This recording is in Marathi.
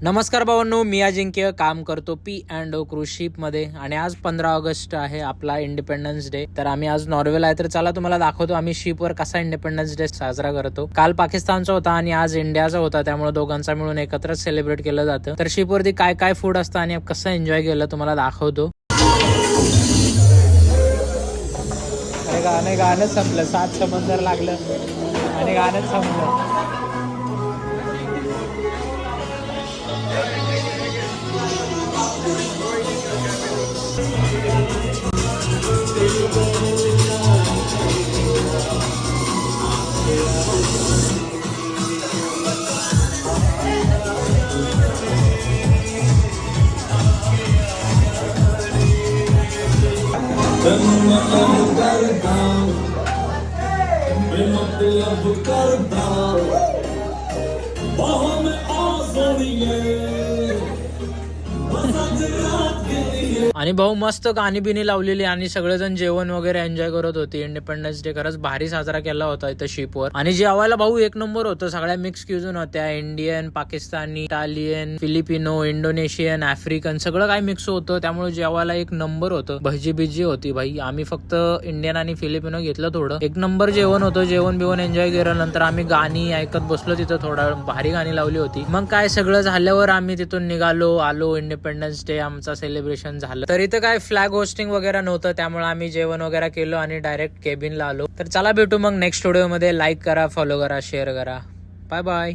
नमस्कार भावांनो, मी अजिंक्य काम करतो P&O क्रूज शिप मध्ये आणि आज 15 ऑगस्ट आहे आपला इंडिपेंडन्स डे. तर आम्ही आज नॉर्वेला आहे. तर चला तुम्हाला दाखवतो आम्ही शिपवर कसा इंडिपेंडन्स डे साजरा करतो. काल पाकिस्तानचा होता आणि आज इंडियाचा होता, त्यामुळे दोघांचा मिळून एकत्रच सेलिब्रेट केलं जातं. तर शिपवरती काय काय फूड असतं आणि कसं एन्जॉय केलं तुम्हाला दाखवतो. गाणं संपलं, 7 समंदर लागलं आणि गाणंच संपलं. आणि भाऊ मस्त गाणी बिनी लावलेली आणि सगळेजण जेवण वगैरे एन्जॉय करत होते. इंडिपेंडन्स डे खरंच भारी साजरा केला होता इथं शिपवर. आणि जेवायला भाऊ एक नंबर होतं. सगळ्या मिक्स क्युझन होत्या, Indian, Pakistani, Italian, Filipino, Indonesian, African सगळं काय मिक्स होतं. त्यामुळे जेवायला एक नंबर होतं. भजी बिजी होती भाई. आम्ही फक्त इंडियन आणि फिलिपिनो घेतलं थोडं. एक नंबर जेवण होतं. जेवण बिवण एन्जॉय केलं. नंतर आम्ही गाणी ऐकत बसलो तिथं. थोडा भारी गाणी लावली होती. मग काय सगळं झाल्यावर आम्ही तिथून निघालो, आलो. इंडिपेंडन्स डे आमचा सेलिब्रेशन झालं. तर इथं काय फ्लॅग होस्टिंग वगैरे नव्हतं, त्यामुळे आम्ही जेवण वगैरे केलं आणि डायरेक्ट केबिनला आलो. तर चला भेटू मग नेक्स्ट व्हिडिओ मध्ये. लाईक करा, फॉलो करा, शेअर करा. Bye bye.